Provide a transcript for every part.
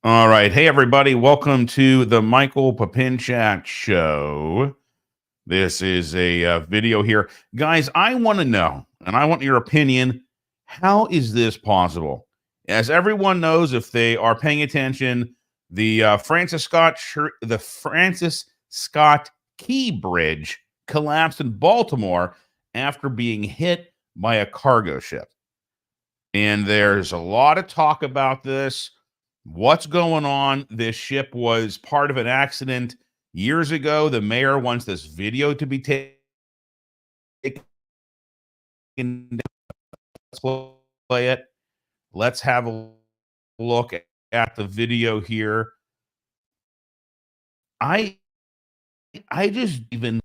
All right. Hey, everybody. Welcome to the Michael Papinchak Show. This is a video here. Guys, I want to know, and I want your opinion. How is this possible? As everyone knows, if they are paying attention, the Francis Scott Key Bridge collapsed in Baltimore after being hit by a cargo ship. And there's a lot of talk about this. What's going on? This ship was part of an accident years ago. The mayor wants this video to be taken. Let's play it. Let's have a look at the video here. I just even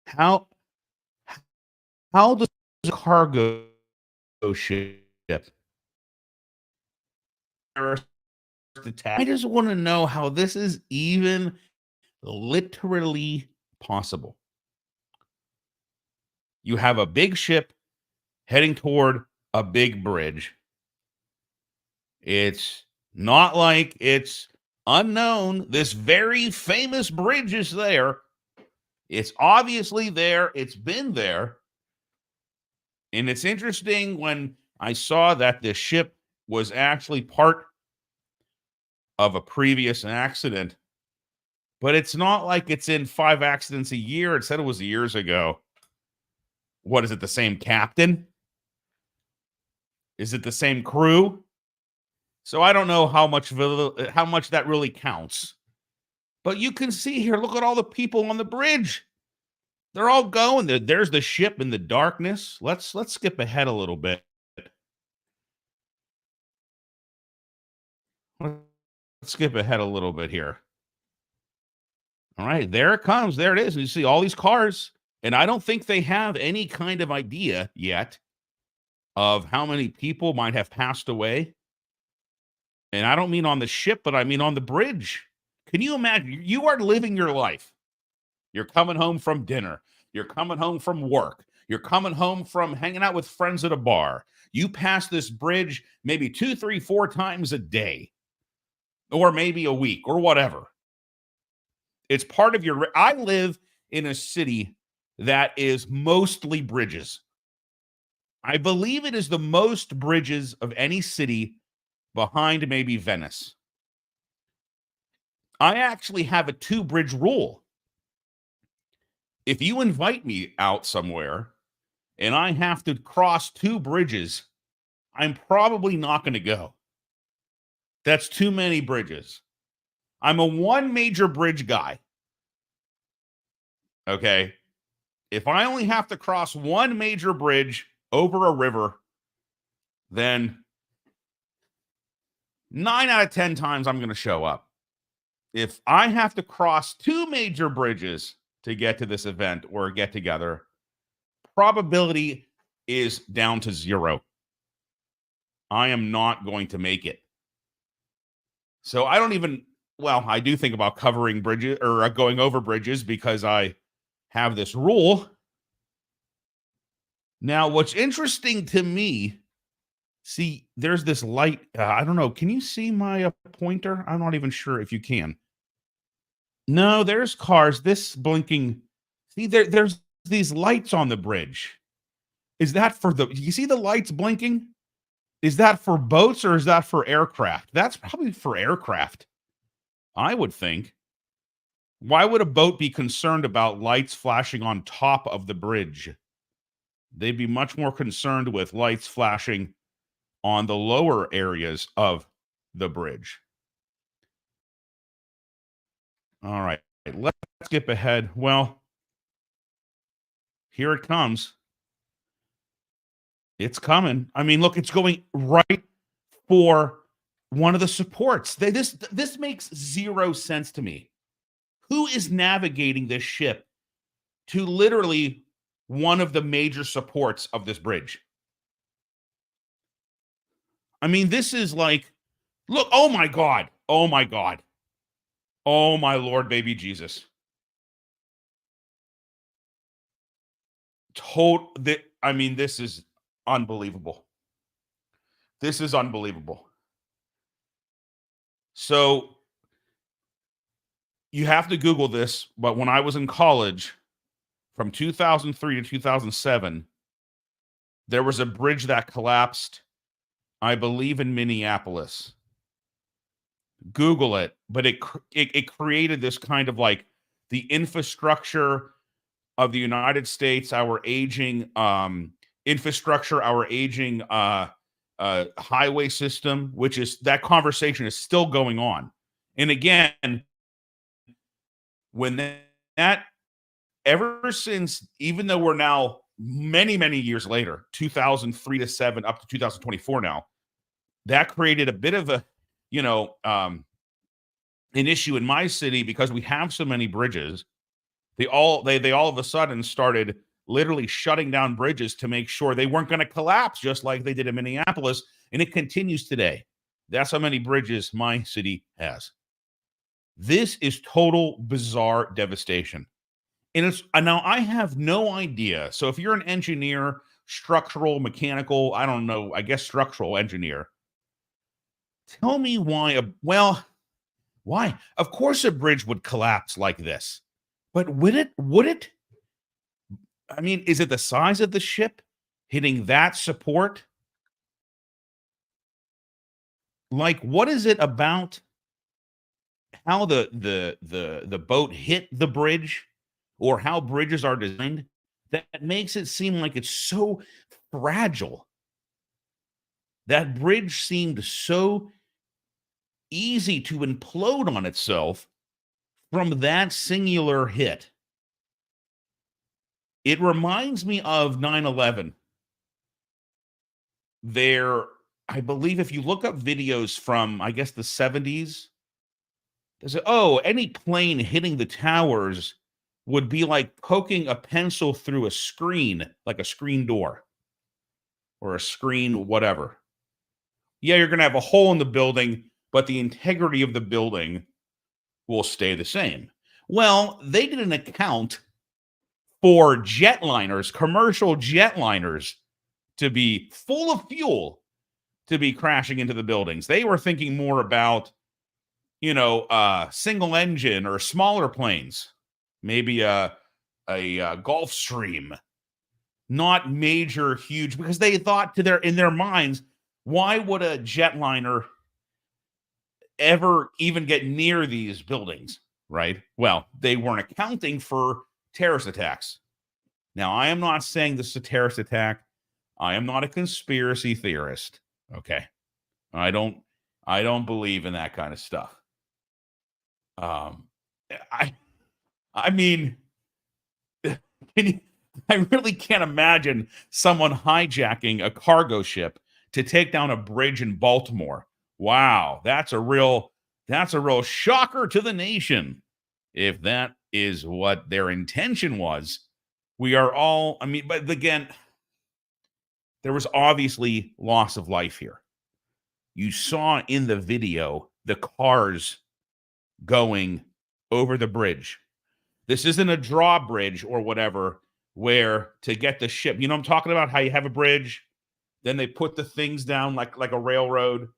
how how does a cargo ship attack? I just want to know how this is even literally possible. You have a big ship heading toward a big bridge. It's not like it's unknown. This very famous bridge is there. It's obviously there. It's been there. And it's interesting when I saw that the ship was actually part of a previous accident, but it's not like it's in 5 accidents a year. It said it was years ago. What is it? The same captain? Is it the same crew? So I don't know how much that really counts. But you can see here, look at all the people on the bridge. They're all going. There's the ship in the darkness. Let's skip ahead a little bit. Let's skip ahead a little bit here. All right, there it comes. There it is. And you see all these cars. And I don't think they have any kind of idea yet of how many people might have passed away. And I don't mean on the ship, but I mean on the bridge. Can you imagine? You are living your life. You're coming home from dinner. You're coming home from work. You're coming home from hanging out with friends at a bar. You pass this bridge maybe 2, 3, 4 times a day, or maybe a week, or whatever. It's part of your. I live in a city that is mostly bridges. I believe it is the most bridges of any city behind maybe Venice. I actually have a 2-bridge rule. If you invite me out somewhere and I have to cross 2 bridges, I'm probably not going to go. That's too many bridges. I'm a 1 major bridge guy. Okay. If I only have to cross 1 major bridge over a river, then 9 out of 10 times I'm going to show up. If I have to cross 2 major bridges to get to this event or get together, probability is down to 0. I am not going to make it. So I don't even, I do think about covering bridges or going over bridges because I have this rule. Now, what's interesting to me, see, there's this light. I don't know. Can you see my pointer? I'm not even sure if you can. No, there's cars. This blinking. See, there's these lights on the bridge. Is that for you see the lights blinking? Is that for boats or is that for aircraft? That's probably for aircraft, I would think. Why would a boat be concerned about lights flashing on top of the bridge? They'd be much more concerned with lights flashing on the lower areas of the bridge. All right, let's skip ahead. Well, here it comes. It's coming. I mean, look, it's going right for one of the supports. This makes 0 sense to me. Who is navigating this ship to literally one of the major supports of this bridge? I mean, this is like, look, oh my God. Oh my God. Oh my Lord, baby Jesus. I mean, this is unbelievable. This is unbelievable. So you have to Google this, but when I was in college from 2003 to 2007, there was a bridge that collapsed, I believe, in Minneapolis. Google it, but it created this kind of like the infrastructure of the United States, our aging infrastructure, our aging highway system, which is that conversation is still going on. And again, when that ever since, even though we're now many, many years later, 2003 to 7 up to 2024 now, that created a bit of a, you know, an issue in my city because we have so many bridges. They all of a sudden started literally shutting down bridges to make sure they weren't going to collapse, just like they did in Minneapolis, and it continues today. That's how many bridges my city has. This is total bizarre devastation. And it's now I have no idea. So if you're an engineer, structural, mechanical, I don't know, I guess structural engineer, tell me why why? Of course a bridge would collapse like this. But would it? I mean, is it the size of the ship hitting that support? Like, what is it about how the boat hit the bridge or how bridges are designed that makes it seem like it's so fragile? That bridge seemed so easy to implode on itself from that singular hit. It reminds me of 9/11. There, I believe if you look up videos from, I guess, the 70s, they say, oh, any plane hitting the towers would be like poking a pencil through a screen, like a screen door or a screen, whatever. Yeah, you're going to have a hole in the building, but the integrity of the building will stay the same. Well, they did an account for jetliners, commercial jetliners, to be full of fuel to be crashing into the buildings. They were thinking more about, single engine or smaller planes, maybe a Gulfstream, not major, huge, because they thought in their minds, why would a jetliner ever even get near these buildings, right? Well, they weren't accounting for terrorist attacks. Now, I am not saying this is a terrorist attack. I am not a conspiracy theorist. Okay. I don't believe in that kind of stuff. Um, I mean, I really can't imagine someone hijacking a cargo ship to take down a bridge in Baltimore. Wow, that's a real shocker to the nation. If that is what their intention was, we are all, I mean, but again, there was obviously loss of life here. You saw in the video the cars going over the bridge. This isn't a drawbridge or whatever where to get the ship. You know, I'm talking about how you have a bridge, then they put the things down like a railroad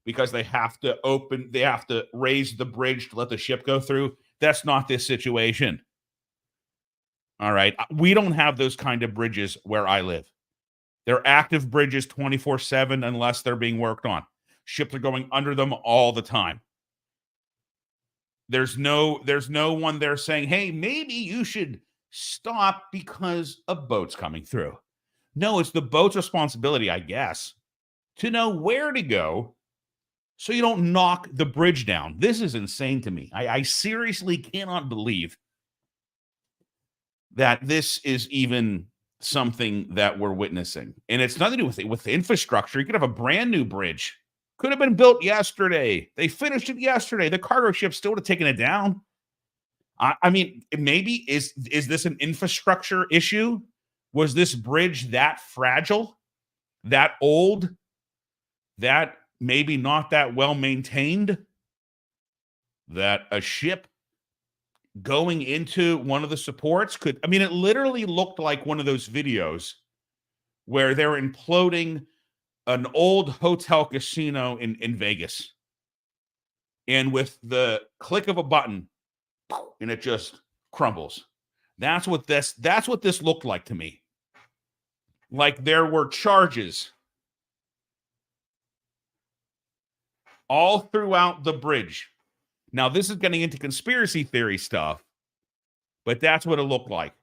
because they have to raise the bridge to let the ship go through. That's not this situation. All right. We don't have those kind of bridges where I live. They're active bridges 24/7 unless they're being worked on. Ships are going under them all the time. There's no one there saying, "Hey, maybe you should stop because a boat's coming through." No, it's the boat's responsibility, I guess, to know where to go so you don't knock the bridge down. This is insane to me. I seriously cannot believe that this is even something that we're witnessing. And it's nothing to do with infrastructure. You could have a brand new bridge. Could have been built yesterday. They finished it yesterday. The cargo ship still would have taken it down. I mean, maybe is this an infrastructure issue? Was this bridge that fragile, that old, that maybe not that well maintained, that a ship going into one of the supports could, I mean, it literally looked like one of those videos where they're imploding an old hotel casino in Vegas. And with the click of a button, and it just crumbles. That's what this looked like to me. Like there were charges all throughout the bridge. Now, this is getting into conspiracy theory stuff, but that's what it looked like.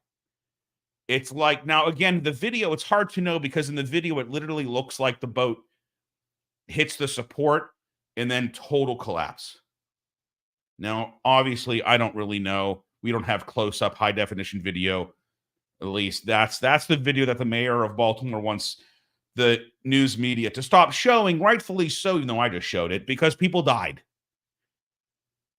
It's like, now again, the video, it's hard to know because in the video, it literally looks like the boat hits the support and then total collapse. Now, obviously, I don't really know. We don't have close-up high-definition video. At least that's the video that the mayor of Baltimore wants the news media to stop showing, rightfully so, even though I just showed it, because people died.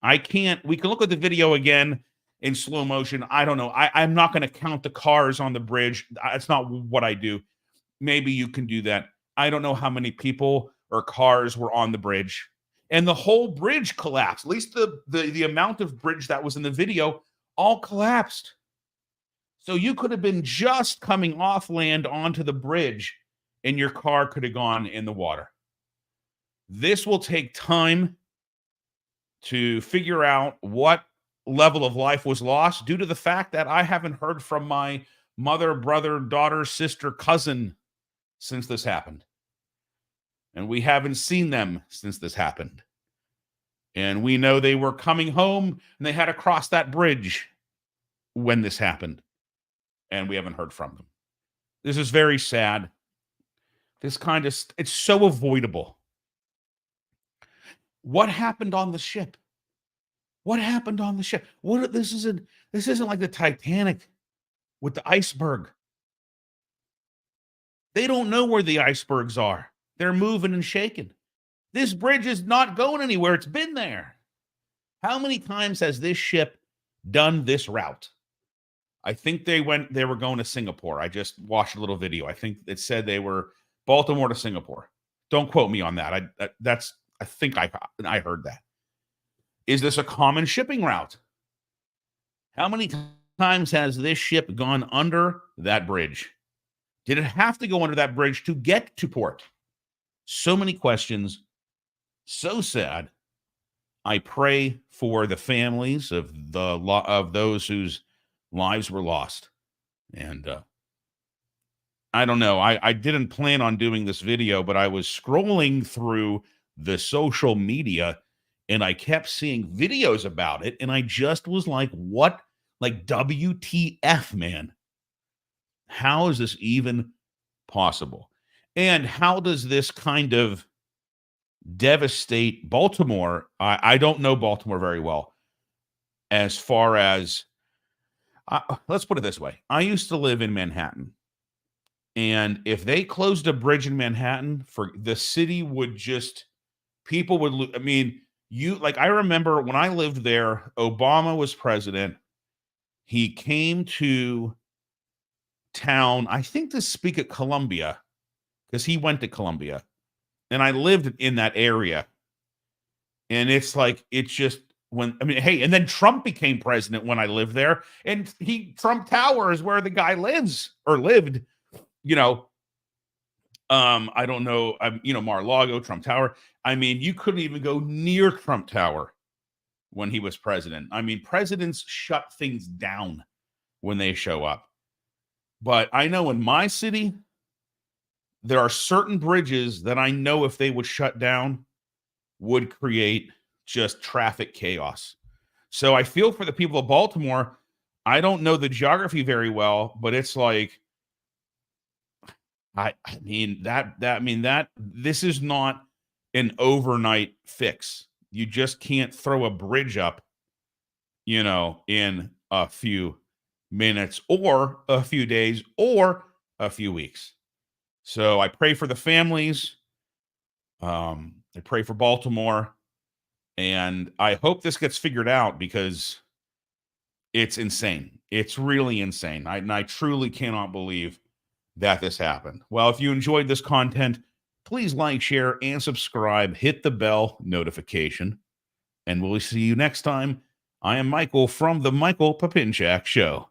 We can look at the video again in slow motion. I don't know. I'm not going to count the cars on the bridge. That's not what I do. Maybe you can do that. I don't know how many people or cars were on the bridge. And the whole bridge collapsed. At least the amount of bridge that was in the video all collapsed. So you could have been just coming off land onto the bridge and your car could have gone in the water. This will take time to figure out what level of life was lost due to the fact that I haven't heard from my mother, brother, daughter, sister, cousin since this happened. And we haven't seen them since this happened. And we know they were coming home and they had to cross that bridge when this happened. And we haven't heard from them. This is very sad. This kind of, it's so avoidable. What happened on the ship? What happened on the ship? This isn't like the Titanic with the iceberg. They don't know where the icebergs are. They're moving and shaking. This bridge is not going anywhere. It's been there. How many times has this ship done this route? I think they were going to Singapore. I just watched a little video. I think it said they were Baltimore to Singapore. Don't quote me on that. I think I heard that. Is this a common shipping route? How many times has this ship gone under that bridge? Did it have to go under that bridge to get to port? So many questions. So sad. I pray for the families of those whose lives were lost. And I don't know. I didn't plan on doing this video, but I was scrolling through the social media and I kept seeing videos about it. And I just was like, what? Like, WTF, man. How is this even possible? And how does this kind of devastate Baltimore? I don't know Baltimore very well. As far as, let's put it this way. I used to live in Manhattan. And if they closed a bridge in Manhattan, for the city would just, people would, I mean, I remember when I lived there, Obama was president. He came to town, I think, to speak at Columbia, because he went to Columbia. And I lived in that area. And it's like, it's just, hey, and then Trump became president when I lived there. And Trump Tower is where the guy lives or lived. I don't know, Mar-a-Lago, Trump Tower. I mean, you couldn't even go near Trump Tower when he was president. I mean, presidents shut things down when they show up. But I know in my city, there are certain bridges that I know if they would shut down would create just traffic chaos. So I feel for the people of Baltimore. I don't know the geography very well, but it's like, this is not an overnight fix. You just can't throw a bridge up, in a few minutes or a few days or a few weeks. So I pray for the families. I pray for Baltimore. And I hope this gets figured out because it's insane. It's really insane. I truly cannot believe that this happened. Well, if you enjoyed this content, please like, share, and subscribe. Hit the bell notification. And we'll see you next time. I am Michael from The Michael Papinchak Show.